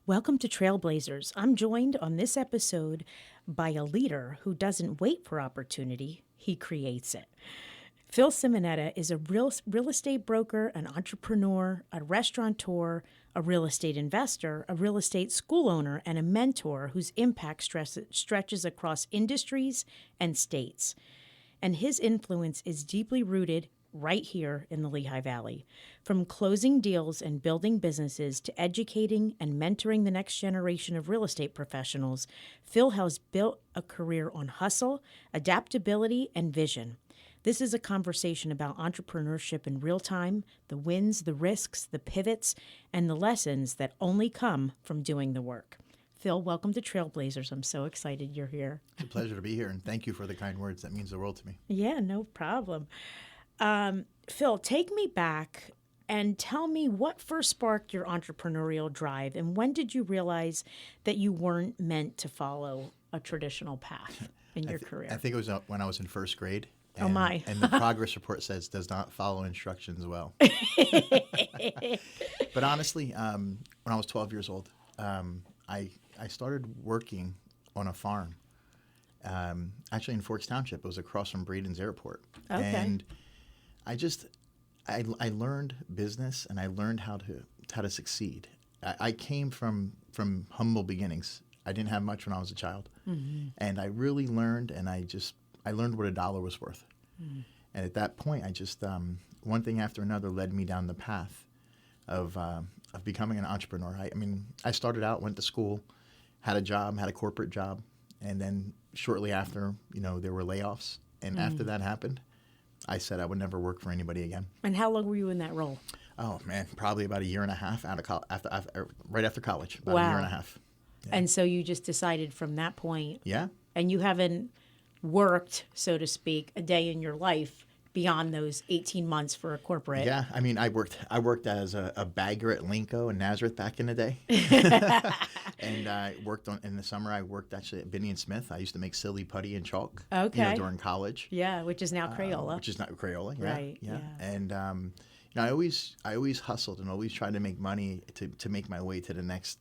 Welcome to Trailblazers. I'm joined on this episode by a leader who doesn't wait for opportunity, he creates it. Phil Simonetta is a real estate broker, an entrepreneur, a restaurateur, a real estate investor, a real estate school owner, and a mentor whose impact stretches across industries and states. And his influence is deeply rooted right here in the Lehigh Valley. From closing deals and building businesses to educating and mentoring the next generation of real estate professionals, Phil has built a career on hustle, adaptability, and vision. This is a conversation about entrepreneurship in real time, the wins, the risks, the pivots, and the lessons that only come from doing the work. Phil, welcome to Trailblazers. I'm so excited you're here. It's a pleasure to be here, and thank you for the kind words. That means the world to me. Yeah, no problem. Phil, take me back and tell me what first sparked your entrepreneurial drive, and when did you realize that you weren't meant to follow a traditional path in your career? I think it was when I was in first grade. And, Oh, my. And the progress report says does not follow instructions well. But honestly, when I was 12 years old, I started working on a farm, actually in Forks Township. It was across from Braden's Airport. Okay. And I learned business, and I learned how to succeed. I came from humble beginnings. I didn't have much when I was a child, and I really learned, and I learned what $1 was worth. And at that point, I just one thing after another led me down the path of becoming an entrepreneur. I mean, I started out, went to school, had a job, had a corporate job, and then shortly after, there were layoffs, and after that happened, I said I would never work for anybody again. And how long were you in that role? Oh man, probably about a year and a half out of right after college. About Wow. a year and a half. Yeah. And so you just decided from that point, Yeah. and you haven't worked, so to speak, a day in your life beyond those 18 months for a corporate. Yeah, I mean, I worked as a bagger at Linco and Nazareth back in the day, and I worked in the summer. I worked actually at Binney and Smith. I used to make silly putty and chalk. Okay. During college. Yeah, which is now Crayola. Which is not Crayola. Yeah, Right, yeah. And I always hustled and always tried to make money to make my way to the next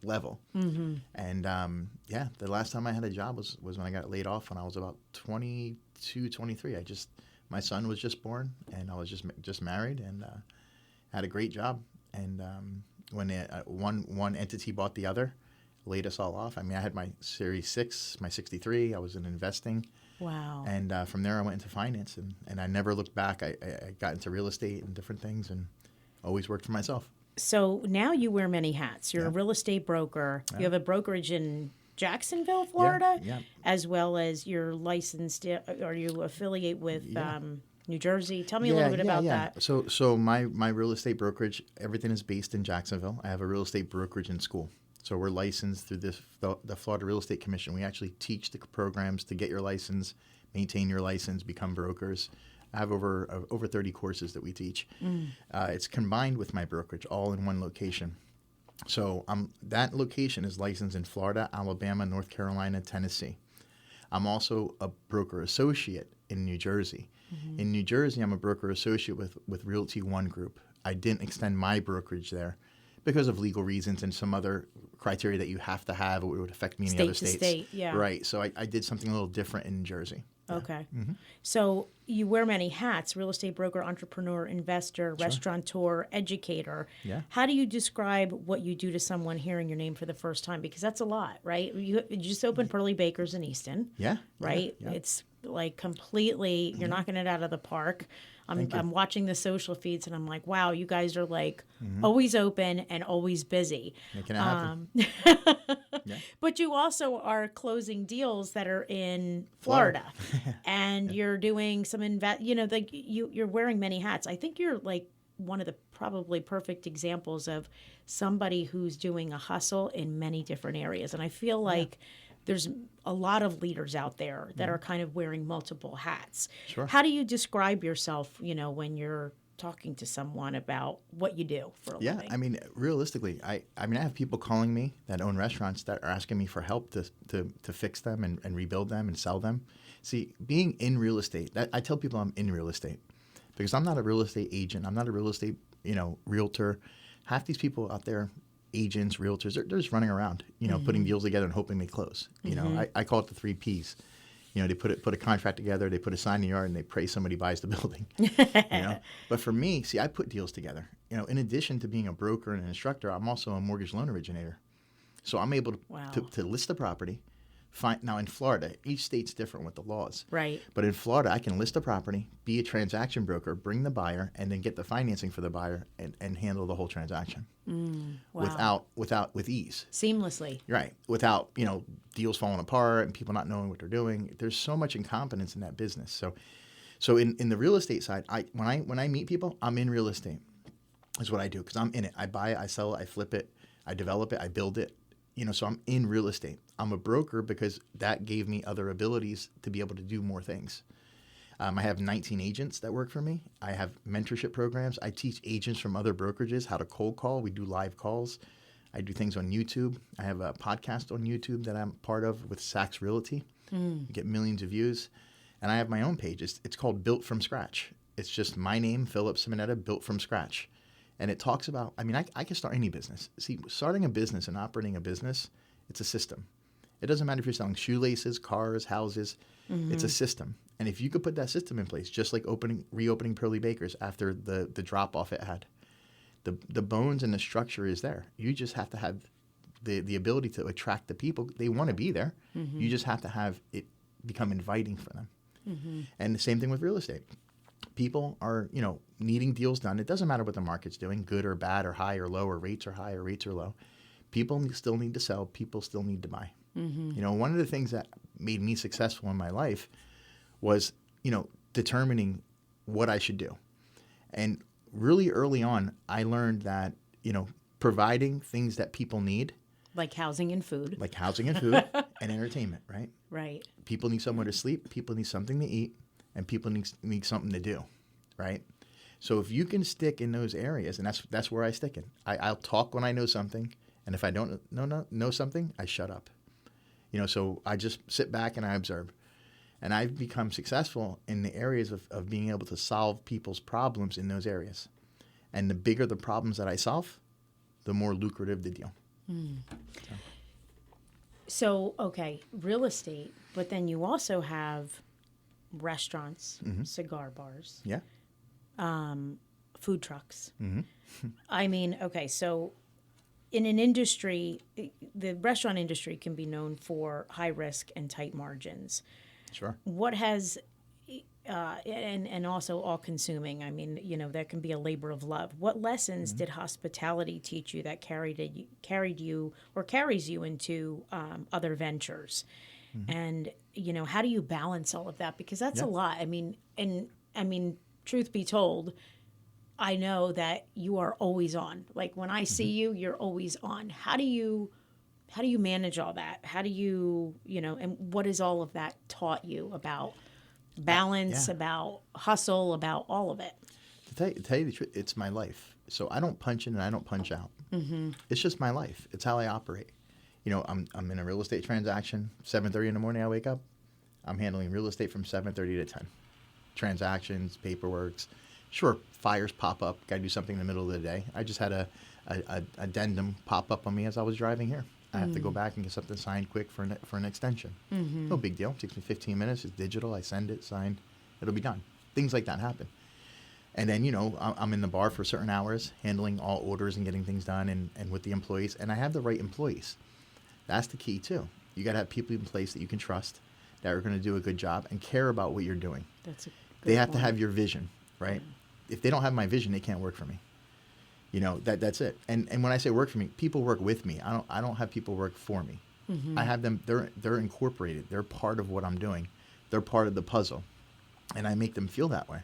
level. Mm-hmm. And the last time I had a job was when I got laid off when I was about 22, 23. My son was just born, and I was just married, and had a great job. And when one entity bought the other, laid us all off. I mean, I had my Series 6, my 63. I was in investing. Wow. And from there, I went into finance, and I never looked back. I got into real estate and different things, and always worked for myself. So now you wear many hats. You're a real estate broker. Yeah. You have a brokerage in Jacksonville, Florida, Yeah. as well as you're licensed, or you affiliate with New Jersey. Tell me a Yeah, little bit yeah, about yeah. that. So my real estate brokerage, everything is based in Jacksonville. I have a real estate brokerage in school. So we're licensed through the Florida Real Estate Commission. We actually teach the programs to get your license, maintain your license, become brokers. I have over 30 courses that we teach. It's combined with my brokerage, all in one location. So that location is licensed in Florida, Alabama, North Carolina, Tennessee. I'm also a broker associate in New Jersey. Mm-hmm. In New Jersey, I'm a broker associate with Realty One Group. I didn't extend my brokerage there because of legal reasons and some other criteria that you have to have, or it would affect me in the other states. State to state, yeah. Right. So I did something a little different in New Jersey. Okay. Mm-hmm. So you wear many hats: real estate broker, entrepreneur, investor, restaurateur, educator. Yeah. How do you describe what you do to someone hearing your name for the first time? Because that's a lot, right? You just opened Pearly Bakers in Easton. Yeah. Right? Yeah. It's like completely, you're knocking it out of the park. I'm watching the social feeds and I'm like, wow, you guys are like always open and always busy. Making it happen. Yeah. But you also are closing deals that are in Florida, and you're doing some you're wearing many hats. I think you're like one of the probably perfect examples of somebody who's doing a hustle in many different areas. And I feel like there's a lot of leaders out there that are kind of wearing multiple hats. Sure. How do you describe yourself, when you're talking to someone about what you do for a living? Yeah, I mean, realistically, I have people calling me that own restaurants that are asking me for help to fix them and rebuild them and sell them. See, being in real estate, I tell people I'm in real estate because I'm not a real estate agent. I'm not a real estate, realtor. Half these people out there agents, realtors, they're just running around, putting deals together and hoping they close. I call it the 3 Ps. They put a contract together, they put a sign in the yard, and they pray somebody buys the building. But for me, see, I put deals together. In addition to being a broker and an instructor, I'm also a mortgage loan originator. So I'm able to list the property. Now in Florida, each state's different with the laws. Right. But in Florida, I can list a property, be a transaction broker, bring the buyer, and then get the financing for the buyer and handle the whole transaction. Wow. With ease. Seamlessly. Right. Without, deals falling apart and people not knowing what they're doing. There's so much incompetence in that business. So in the real estate side, when I meet people, I'm in real estate. Is what I do, because I'm in it. I buy it, I sell it, I flip it, I develop it, I build it. So I'm in real estate. I'm a broker because that gave me other abilities to be able to do more things. I have 19 agents that work for me. I have mentorship programs. I teach agents from other brokerages how to cold call. We do live calls. I do things on YouTube. I have a podcast on YouTube that I'm part of with Saks Realty. Get millions of views. And I have my own page. It's called Built From Scratch. It's just my name, Philip Simonetta, Built From Scratch. And it talks about, I can start any business. See, starting a business and operating a business, it's a system. It doesn't matter if you're selling shoelaces, cars, houses. It's a system. And if you could put that system in place, just like reopening Pearly Bakers after the drop-off it had, the bones and the structure is there. You just have to have the ability to attract the people. They want to be there. You just have to have it become inviting for them. And the same thing with real estate. People are, needing deals done. It doesn't matter what the market's doing, good or bad or high or low, or rates are high or rates are low. People still need to sell. People still need to buy. One of the things that made me successful in my life was, determining what I should do. And really early on, I learned that, providing things that people need. Like housing and food. And entertainment, right? Right. People need somewhere to sleep. People need something to eat. And people need something to do, right? So if you can stick in those areas, and that's where I stick in. I'll talk when I know something, and if I don't know something, I shut up. So I just sit back and I observe. And I've become successful in the areas of being able to solve people's problems in those areas. And the bigger the problems that I solve, the more lucrative the deal. So, okay, real estate, but then you also have restaurants, cigar bars, food trucks. Okay, so in an industry, the restaurant industry can be known for high risk and tight margins. Sure. What has, and also all consuming, that can be a labor of love. What lessons did hospitality teach you that carried you or carries you into other ventures? And, how do you balance all of that? Because that's a lot. Truth be told, I know that you are always on. Like when I see you, you're always on. How do you manage all that? How do you, and what has all of that taught you about balance, about hustle, about all of it? To tell you the truth, it's my life. So I don't punch in and I don't punch out. It's just my life. It's how I operate. I'm in a real estate transaction, 7:30 in the morning I wake up. I'm handling real estate from 7:30 to 10. Transactions, paperworks. Sure, fires pop up. Got to do something in the middle of the day. I just had a addendum pop up on me as I was driving here. I have to go back and get something signed quick for an extension. No big deal. It takes me 15 minutes. It's digital. I send it, signed. It'll be done. Things like that happen. And then, I'm in the bar for certain hours, handling all orders and getting things done and with the employees. And I have the right employees. That's the key, too. You got to have people in place that you can trust, that are going to do a good job and care about what you're doing. They have to have your vision, right? If they don't have my vision, they can't work for me. That's it. And when I say work for me, people work with me. I don't have people work for me. I have them. They're incorporated. They're part of what I'm doing. They're part of the puzzle, and I make them feel that way.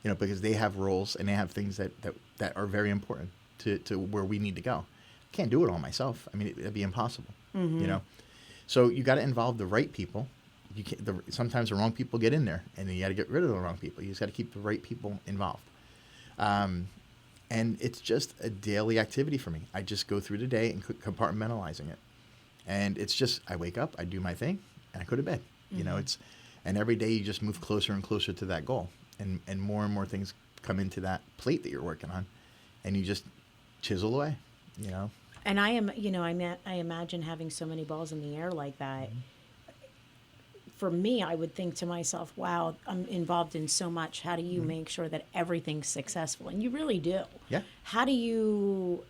Because they have roles and they have things that are very important to where we need to go. I can't do it all myself. It'd be impossible. So you got to involve the right people. Sometimes the wrong people get in there, and then you got to get rid of the wrong people. You just got to keep the right people involved. And it's just a daily activity for me. I just go through the day and compartmentalizing it. And it's just, I wake up, I do my thing, and I go to bed. And every day you just move closer and closer to that goal. And more things come into that plate that you're working on. And you just chisel away, And I imagine having so many balls in the air like that. For me, I would think to myself, wow, I'm involved in so much. How do you make sure that everything's successful? And you really do. Yeah. How do you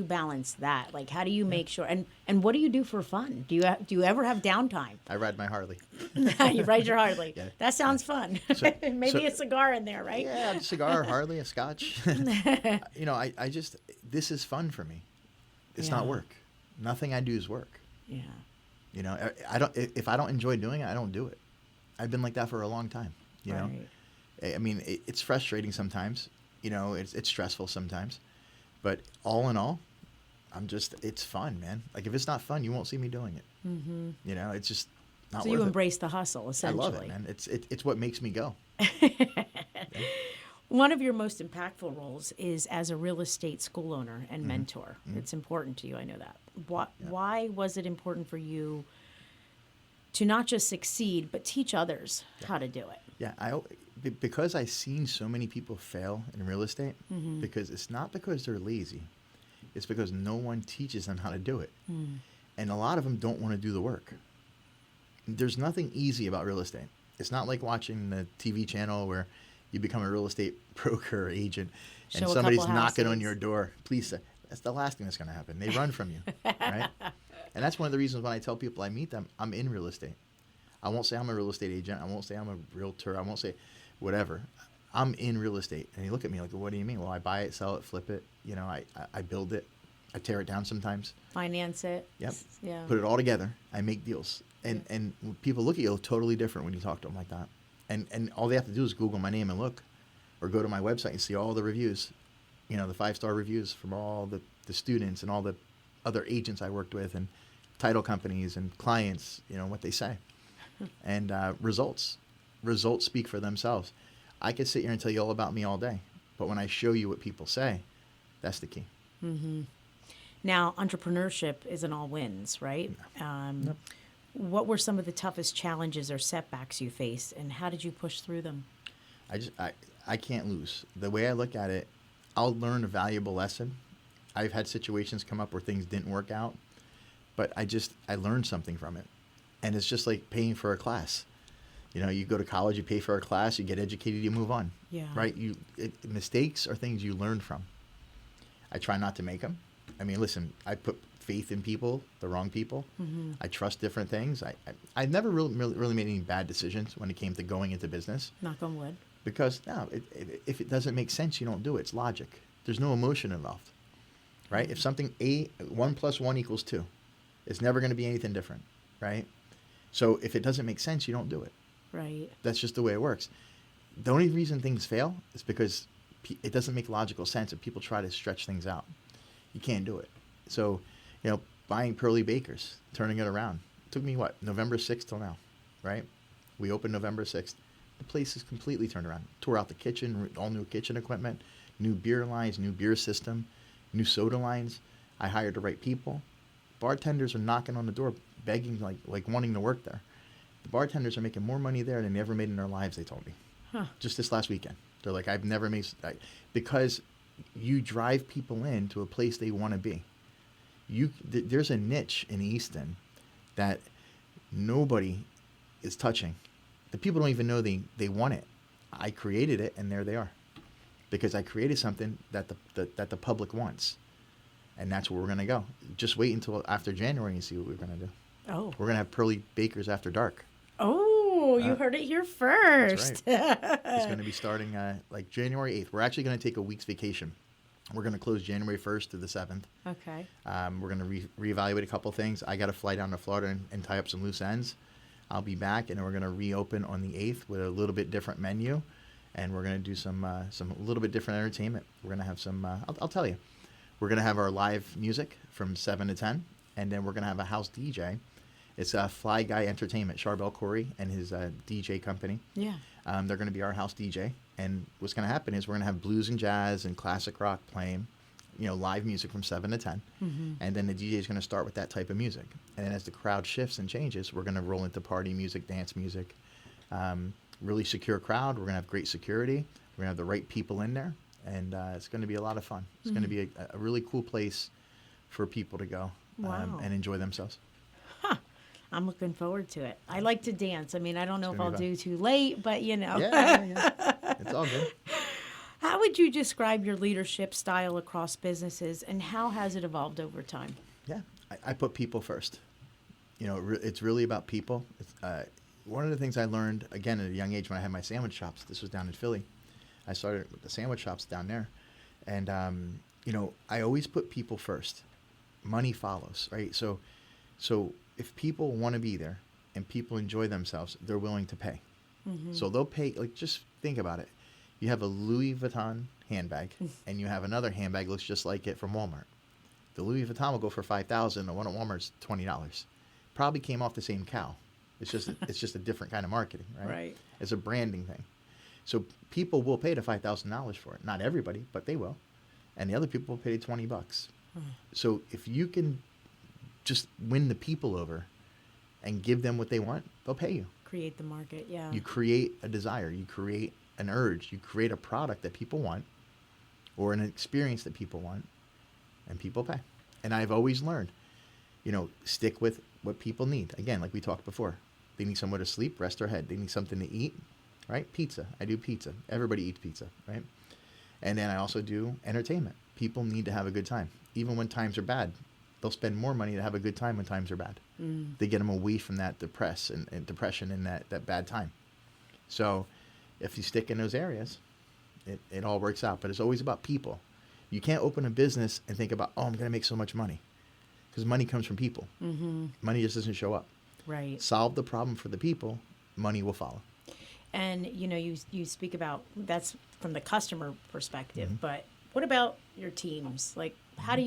balance that? Like, how do you make sure, and what do you do for fun? Do you ever have downtime? I ride my Harley. You ride your Harley. Yeah. That sounds fun. Maybe a cigar in there, right? Yeah, a cigar, Harley, a scotch. I just, this is fun for me. It's not Yeah. work. Nothing I do is work. Yeah. I don't. If I don't enjoy doing it, I don't do it. I've been like that for a long time. Right. I mean, it's frustrating sometimes. It's stressful sometimes, but all in all, it's fun, man. Like if it's not fun, you won't see me doing it. Mm-hmm. It's just not So worth you it. embrace the hustle, I essentially. love it, man. It's what makes me go. One of your most impactful roles is as a real estate school owner and mentor. It's important to you, I know that. Why was it important for you to not just succeed, but teach others how to do it? Yeah, because I've seen so many people fail in real estate, because it's not because they're lazy. It's because no one teaches them how to do it. And a lot of them don't want to do the work. There's nothing easy about real estate. It's not like watching the TV channel where you become a real estate broker or agent and Show a somebody's couple knocking on houses. your door. Please, sir. That's the last thing that's going to happen. They run from you, right? And that's one of the reasons when I tell people I meet them, I'm in real estate. I won't say I'm a real estate agent. I won't say I'm a realtor. I won't say whatever. I'm in real estate. And you look at me like, what do you mean? Well, I buy it, sell it, flip it. I build it. I tear it down sometimes. Finance it. Yep. Yeah. Put it all together. I make deals. And when people look at you totally different when you talk to them like that. And all they have to do is Google my name and look, or go to my website and see all the reviews, the 5-star reviews from all the students and all the other agents I worked with and title companies and clients, what they say. And results speak for themselves. I could sit here and tell you all about me all day, but when I show you what people say, that's the key. Mm-hmm. Now, entrepreneurship isn't all wins, right? Nope. What were some of the toughest challenges or setbacks you faced, and how did you push through them? I can't lose. The way I look at it, I'll learn a valuable lesson. I've had situations come up where things didn't work out, but I learned something from it. And it's just like paying for a class. You go to college, you pay for a class, you get educated, you move on. Yeah. Right? Mistakes are things you learn from. I try not to make them. I mean, listen, I put faith in people, the wrong people. Mm-hmm. I trust different things. I've never really made any bad decisions when it came to going into business. Knock on wood. Because if it doesn't make sense, you don't do it. It's logic. There's no emotion involved, right? Mm-hmm. If something 1 + 1 = 2, it's never going to be anything different, right? So if it doesn't make sense, you don't do it. Right. That's just the way it works. The only reason things fail is because it doesn't make logical sense and people try to stretch things out. You can't do it. So, buying Pearly Bakers, turning it around. It took me, November 6th till now, right? We opened November 6th. The place is completely turned around. Tore out the kitchen, all new kitchen equipment, new beer lines, new beer system, new soda lines. I hired the right people. Bartenders are knocking on the door, begging, like wanting to work there. The bartenders are making more money there than they ever made in their lives, they told me. Huh. Just this last weekend. They're like, I've never made... Because you drive people into a place they want to be. There's a niche in Easton that nobody is touching. The people don't even know they want it. I created it, and there they are. Because I created something that the public wants. And that's where we're going to go. Just wait until after January and see what we're going to do. Oh. We're going to have Pearly Bakers after dark. Oh, you heard it here first. That's right. It's going to be starting January 8th. We're actually going to take a week's vacation. We're going to close January 1st to the 7th. Okay. We're going to reevaluate a couple things. I got to fly down to Florida and tie up some loose ends. I'll be back, and then we're going to reopen on the 8th with a little bit different menu, and we're going to do some a little bit different entertainment. We're going to have some, I'll tell you, we're going to have our live music from 7 to 10, and then we're going to have a house DJ. It's Fly Guy Entertainment, Charbel Corey and his DJ company. Yeah. They're going to be our house DJ. And what's going to happen is we're going to have blues and jazz and classic rock playing, live music from 7 to 10. Mm-hmm. And then the DJ is going to start with that type of music. And then as the crowd shifts and changes, we're going to roll into party music, dance music, really secure crowd. We're going to have great security. We're going to have the right people in there. And it's going to be a lot of fun. It's going to be a really cool place for people to go Wow. and enjoy themselves. I'm looking forward to it. I like to dance. I mean, I don't know if gonna I'll be fun. do too late, but Yeah. It's all good. How would you describe your leadership style across businesses, and how has it evolved over time? Yeah, I put people first. It's really about people. One of the things I learned, again, at a young age when I had my sandwich shops, this was down in Philly. I started with the sandwich shops down there. And, I always put people first. Money follows, right? So if people want to be there and people enjoy themselves, they're willing to pay. So they'll pay, like, just think about it. You have a Louis Vuitton handbag and you have another handbag that looks just like it from Walmart. The Louis Vuitton will go for $5,000. The one at Walmart's $20. Probably came off the same cow. It's just a different kind of marketing, right? Right. It's a branding thing. So people will pay the $5,000 for it. Not everybody, but they will. And the other people will pay $20. So if you can just win the people over and give them what they want, they'll pay you. Create the market, yeah. You create a desire. You create an urge. You create a product that people want or an experience that people want, and people pay. And I've always learned, stick with what people need. Again, like we talked before, they need somewhere to sleep, rest their head. They need something to eat, right? Pizza. I do pizza. Everybody eats pizza, right? And then I also do entertainment. People need to have a good time. Even when times are bad, they'll spend more money to have a good time when times are bad. They get them away from that depression and that bad time. So if you stick in those areas, it all works out. But it's always about people. You can't open a business and think about, I'm going to make so much money. Because money comes from people. Money just doesn't show up. Right. Solve the problem for the people, money will follow. And, you speak about, that's from the customer perspective, but what about your teams? Like, what do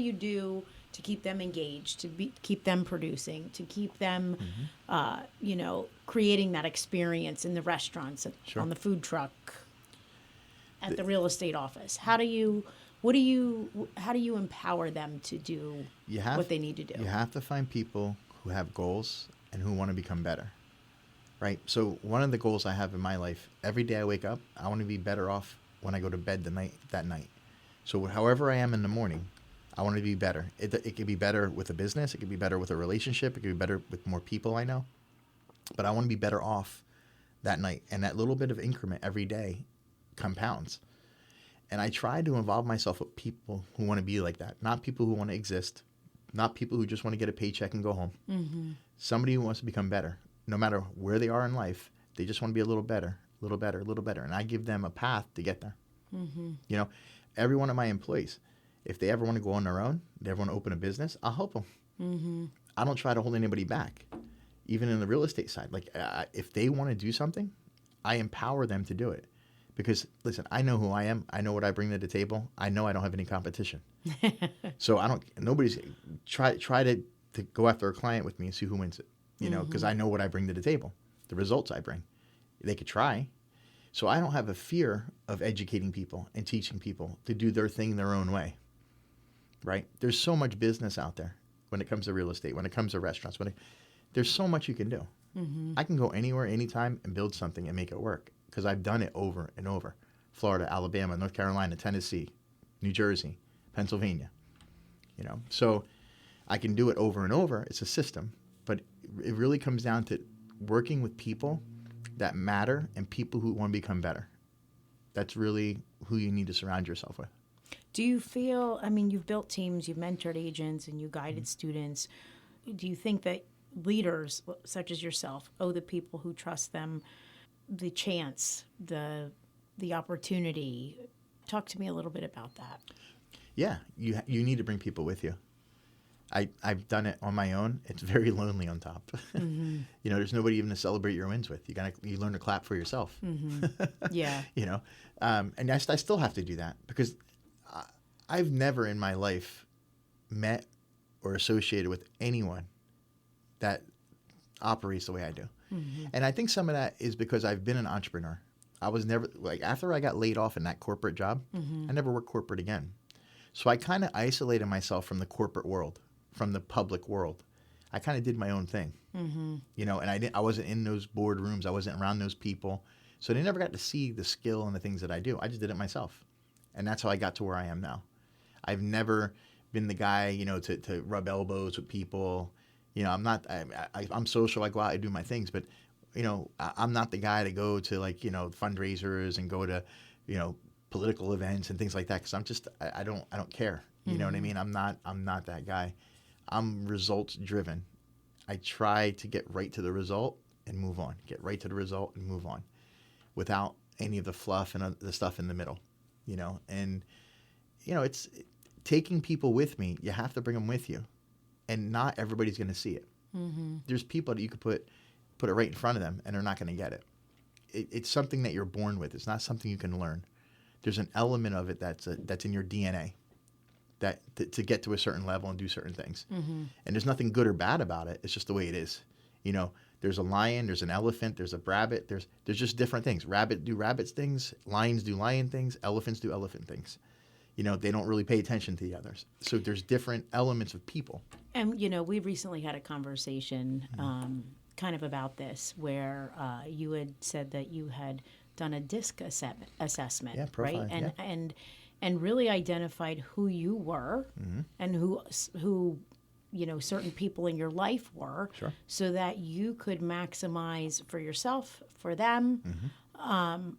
you do to keep them engaged, keep them producing, to keep them, creating that experience in the restaurants, Sure. on the food truck, at the real estate office? How do you empower them to do what they need to do? You have to find people who have goals and who want to become better, right? So one of the goals I have in my life, every day I wake up, I want to be better off when I go to bed that night. So however I am in the morning, I want to be better. It could be better with a business. It could be better with a relationship. It could be better with more people I know. But I want to be better off that night. And that little bit of increment every day compounds. And I try to involve myself with people who want to be like that. Not people who want to exist. Not people who just want to get a paycheck and go home. Somebody who wants to become better. No matter where they are in life, they just want to be a little better, a little better, a little better. And I give them a path to get there. Every one of my employees, if they ever want to go on their own, they ever want to open a business, I'll help them. I don't try to hold anybody back, even in the real estate side. Like, if they want to do something, I empower them to do it. Because, listen, I know who I am. I know what I bring to the table. I know I don't have any competition. So nobody's try to go after a client with me and see who wins it, because I know what I bring to the table, the results I bring. They could try. So I don't have a fear of educating people and teaching people to do their thing their own way, right? There's so much business out there when it comes to real estate, when it comes to restaurants. There's so much you can do. I can go anywhere, anytime, and build something and make it work because I've done it over and over. Florida, Alabama, North Carolina, Tennessee, New Jersey, Pennsylvania. So I can do it over and over. It's a system. But it really comes down to working with people that matter and people who want to become better. That's really who you need to surround yourself with. Do you feel, you've built teams, you've mentored agents, and you guided students. Do you think that leaders such as yourself owe the people who trust them the chance, the opportunity? Talk to me a little bit about that. Yeah, you need to bring people with you. I've done it on my own. It's very lonely on top. There's nobody even to celebrate your wins with. You learn to clap for yourself. Yeah. And I still have to do that because I've never in my life met or associated with anyone that operates the way I do. And I think some of that is because I've been an entrepreneur. I was never, after I got laid off in that corporate job, I never worked corporate again. So I kind of isolated myself from the corporate world, from the public world. I kind of did my own thing, and I wasn't in those boardrooms. I wasn't around those people. So they never got to see the skill and the things that I do. I just did it myself. And that's how I got to where I am now. I've never been the guy, to rub elbows with people. I'm not. I'm social. I go out, I do my things, but I'm not the guy to go to fundraisers and go to political events and things like that, because I don't care. You know what I mean? I'm not that guy. I'm results driven. I try to get right to the result and move on. Get right to the result and move on, without any of the fluff and the stuff in the middle. And it's taking people with me. You have to bring them with you, and not everybody's going to see it. Mm-hmm. There's people that you could put it right in front of them, and they're not going to get it. It's something that you're born with. It's not something you can learn. There's an element of it that's in your DNA, that to get to a certain level and do certain things. Mm-hmm. And there's nothing good or bad about it. It's just the way it is. There's a lion, there's an elephant, there's a rabbit. There's just different things. Rabbit do rabbit things. Lions do lion things. Elephants do elephant things. They don't really pay attention to the others. So there's different elements of people. And, we recently had a conversation kind of about this, where you had said that you had done a DISC assessment, yeah, profile, right? yeah. And really identified who you were, mm-hmm. and who certain people in your life were, sure. So that you could maximize for yourself, for them. Mm-hmm.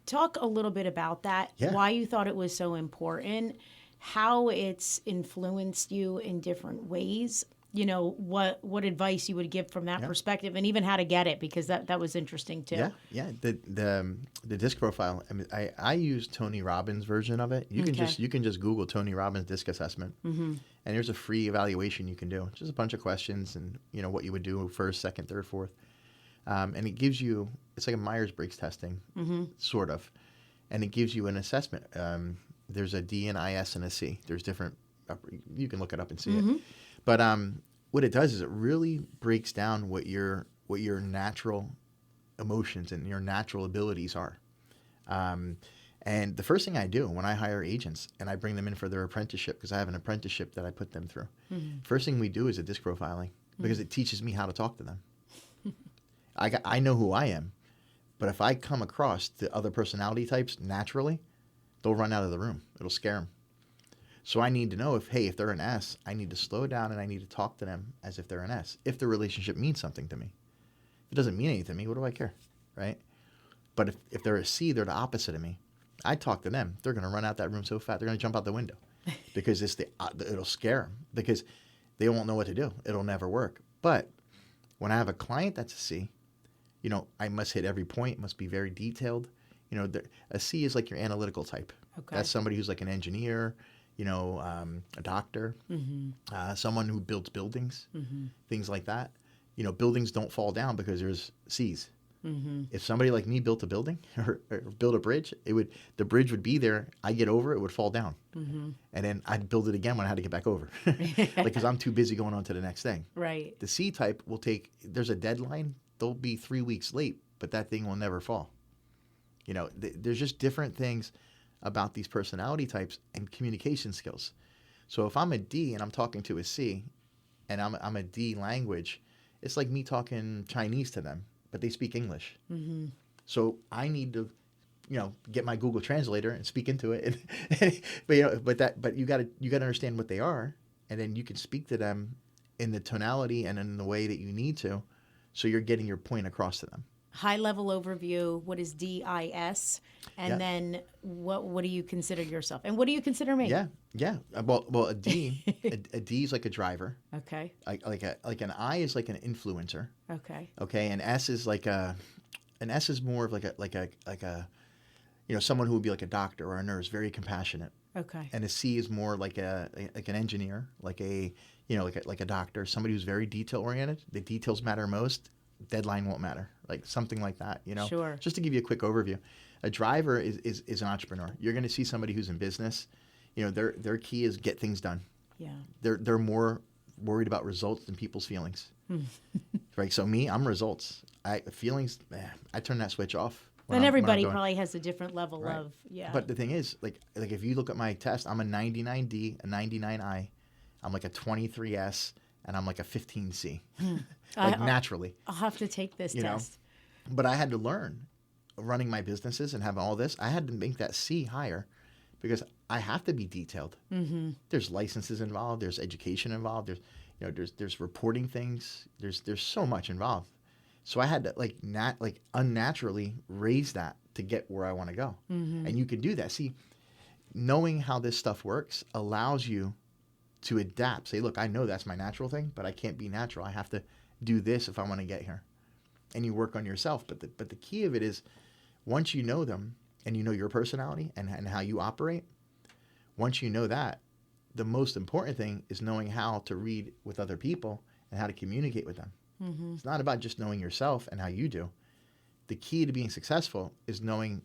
Talk a little bit about that, yeah. Why you thought it was so important, how it's influenced you in different ways, what advice you would give from that perspective, and even how to get it, because that was interesting too. Yeah. The DISC profile. I mean, I use Tony Robbins' version of it. You can just Google Tony Robbins DISC assessment, mm-hmm. and there's a free evaluation you can do. It's just a bunch of questions, and what you would do first, second, third, fourth, and it gives you. It's like a Myers-Briggs testing, mm-hmm. sort of, and it gives you an assessment. There's a D, an IS, and a C. There's different. You can look it up and see mm-hmm. it. But what it does is it really breaks down what your natural emotions and your natural abilities are. And the first thing I do when I hire agents and I bring them in for their apprenticeship, because I have an apprenticeship that I put them through, mm-hmm. first thing we do is a DISC profiling, because it teaches me how to talk to them. I know who I am, but if I come across the other personality types naturally, they'll run out of the room. It'll scare them. So I need to know if they're an S, I need to slow down and I need to talk to them as if they're an S, if the relationship means something to me. If it doesn't mean anything to me, what do I care, right? But if they're a C, they're the opposite of me. I talk to them, they're going to run out that room so fast, they're going to jump out the window, because it'll scare them, because they won't know what to do. It'll never work. But when I have a client that's a C, I must hit every point, must be very detailed. A C is like your analytical type. Okay. That's somebody who's like an engineer, a doctor, mm-hmm. Someone who builds buildings, mm-hmm. things like that. Buildings don't fall down because there's C's. Mm-hmm. If somebody like me built a building or built a bridge, the bridge would be there. I get over, it would fall down. Mm-hmm. And then I'd build it again when I had to get back over, because I'm too busy going on to the next thing. Right. The C type there's a deadline. They'll be 3 weeks late, but that thing will never fall. There's just different things about these personality types and communication skills. So if I'm a D and I'm talking to a C, and I'm a D language, it's like me talking Chinese to them, but they speak English. Mm-hmm. So I need to, get my Google Translator and speak into it. But you got to understand what they are, and then you can speak to them in the tonality and in the way that you need to, so you're getting your point across to them. High-level overview, what is DIS, and then what do you consider yourself, and what do you consider me? Yeah. Well, a D, a D is like a driver. Okay. Like an I is like an influencer. Okay. Okay, an S is an S is more of like a someone who would be like a doctor or a nurse, very compassionate. Okay. And a C is more like an engineer, like a doctor, somebody who's very detail oriented. The details matter most. Deadline won't matter, like something like that, Sure. Just to give you a quick overview, a driver is an entrepreneur. You're going to see somebody who's in business, their key is get things done. Yeah. They're more worried about results than people's feelings. Right. So I'm results. Feelings, I turn that switch off. And everybody probably has a different level of, But the thing is, like if you look at my test, I'm a 99D, a 99I, I'm like a 23S, and I'm like a 15C, naturally. I'll have to take this test. But I had to learn, running my businesses and having all this, I had to make that C higher, because I have to be detailed. Mm-hmm. There's licenses involved. There's education involved. There's reporting things. There's so much involved. So I had to unnaturally raise that to get where I want to go. Mm-hmm. And you can do that. See, knowing how this stuff works allows you to adapt. Say, look, I know that's my natural thing, but I can't be natural. I have to do this if I want to get here. And you work on yourself. But the key of it is, once you know them and you know your personality and how you operate, once you know that, the most important thing is knowing how to read with other people and how to communicate with them. Mm-hmm. It's not about just knowing yourself and how you do. The key to being successful is knowing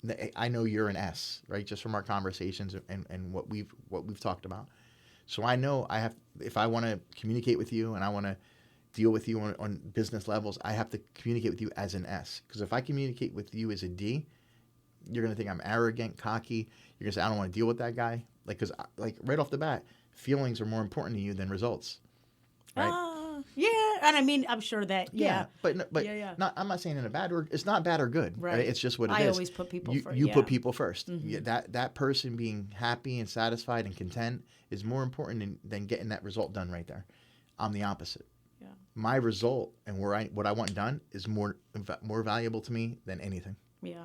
that I know you're an S, right? Just from our conversations and what we've talked about. So I know if I want to communicate with you and I want to deal with you on business levels, I have to communicate with you as an S. Because if I communicate with you as a D, you're going to think I'm arrogant, cocky. You're going to say, I don't want to deal with that guy. Because right off the bat, feelings are more important to you than results. Right? Yeah, and I mean, I'm sure that, yeah. But I'm not saying in a bad word. It's not bad or good. Right. It's just what it is. I always put people first. You put people first. Mm-hmm. That person being happy and satisfied and content is more important than getting that result done right there. I'm the opposite. Yeah. My result and what I want done is more valuable to me than anything. Yeah.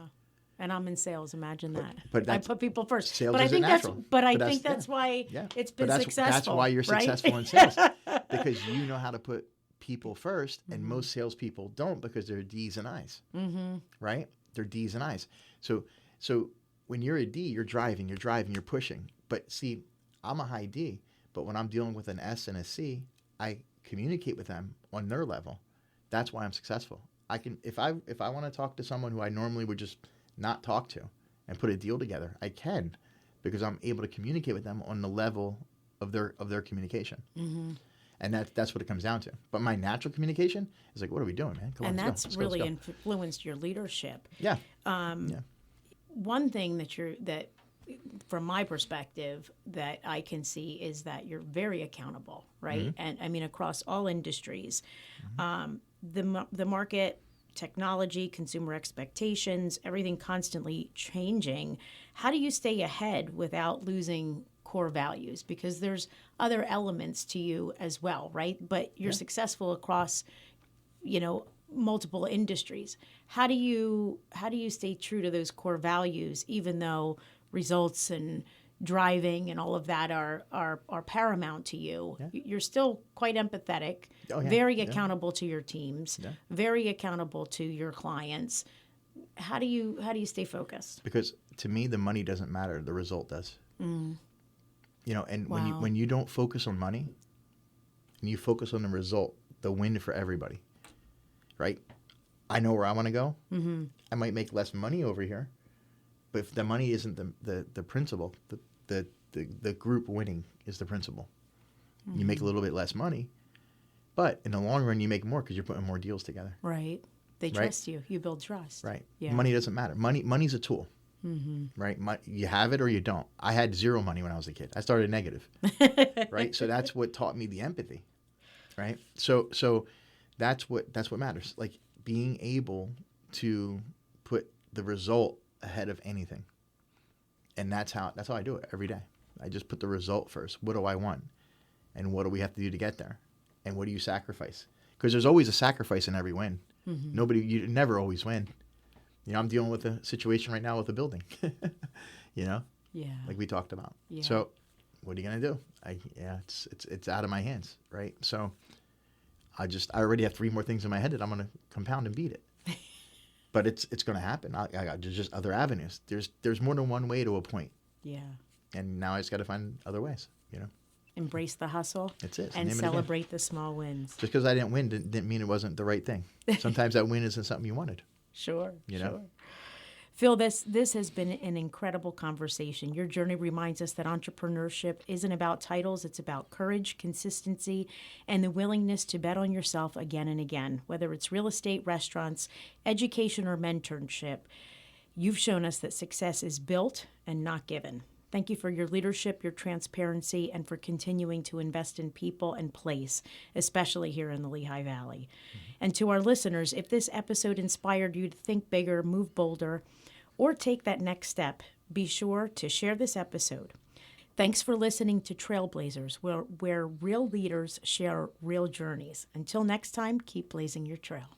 And I'm in sales. Imagine that. But I put people first. Sales but I think natural. I think that's why it's been successful. That's why you're right? successful in sales, because you know how to put people first, and most salespeople don't because they're D's and I's. Mm-hmm. Right? They're D's and I's. So when you're a D, you're driving, you're pushing. But see, I'm a high D, but when I'm dealing with an S and a C, I communicate with them on their level. That's why I'm successful. I can if I want to talk to someone who I normally would just not talk to and put a deal together, I can, because I'm able to communicate with them on the level of their communication. Mm-hmm. And that's what it comes down to. But my natural communication is like, what are we doing, man? Come on, let's go. Really influenced your leadership. Yeah. One thing that from my perspective that I can see is that you're very accountable, right? Mm-hmm. And I mean, across all industries, mm-hmm. The market, technology, consumer expectations, everything constantly changing. How do you stay ahead without losing core values? Because there's other elements to you as well, right? But you're successful across, multiple industries. How do you stay true to those core values, even though results and driving and all of that are paramount to you? Yeah. You're still quite empathetic, very accountable to your teams, very accountable to your clients. How do you stay focused? Because to me, the money doesn't matter; the result does. Mm. And when you don't focus on money, and you focus on the result, the win for everybody, right? I know where I want to go. Mm-hmm. I might make less money over here, but if the money isn't the principle, the group winning is the principle. Mm-hmm. You make a little bit less money, but in the long run, you make more because you're putting more deals together. Right. They trust you. You build trust. Right. Yeah. Money doesn't matter. Money's a tool. Mm-hmm. Right. You have it or you don't. I had zero money when I was a kid. I started negative. Right. So that's what taught me the empathy. Right. So that's what matters. Like being able to put the result ahead of anything. And that's how I do it every day. I just put the result first. What do I want? And what do we have to do to get there? And what do you sacrifice? Because there's always a sacrifice in every win. Mm-hmm. You never always win. I'm dealing with a situation right now with a building, Yeah. Like we talked about. Yeah. So what are you going to do? It's out of my hands, right? So I already have 3 more things in my head that I'm going to compound and beat it. But it's going to happen. There's just other avenues. There's more than one way to a point. Yeah. And now I just got to find other ways, Embrace the hustle. That's it. And celebrate the small wins. Just because I didn't win didn't mean it wasn't the right thing. Sometimes that win isn't something you wanted. Sure. Sure. Phil, this has been an incredible conversation. Your journey reminds us that entrepreneurship isn't about titles. It's about courage, consistency, and the willingness to bet on yourself again and again. Whether it's real estate, restaurants, education, or mentorship, you've shown us that success is built and not given. Thank you for your leadership, your transparency, and for continuing to invest in people and place, especially here in the Lehigh Valley. Mm-hmm. And to our listeners, if this episode inspired you to think bigger, move bolder, or take that next step, be sure to share this episode. Thanks for listening to Trailblazers, where real leaders share real journeys. Until next time, keep blazing your trail.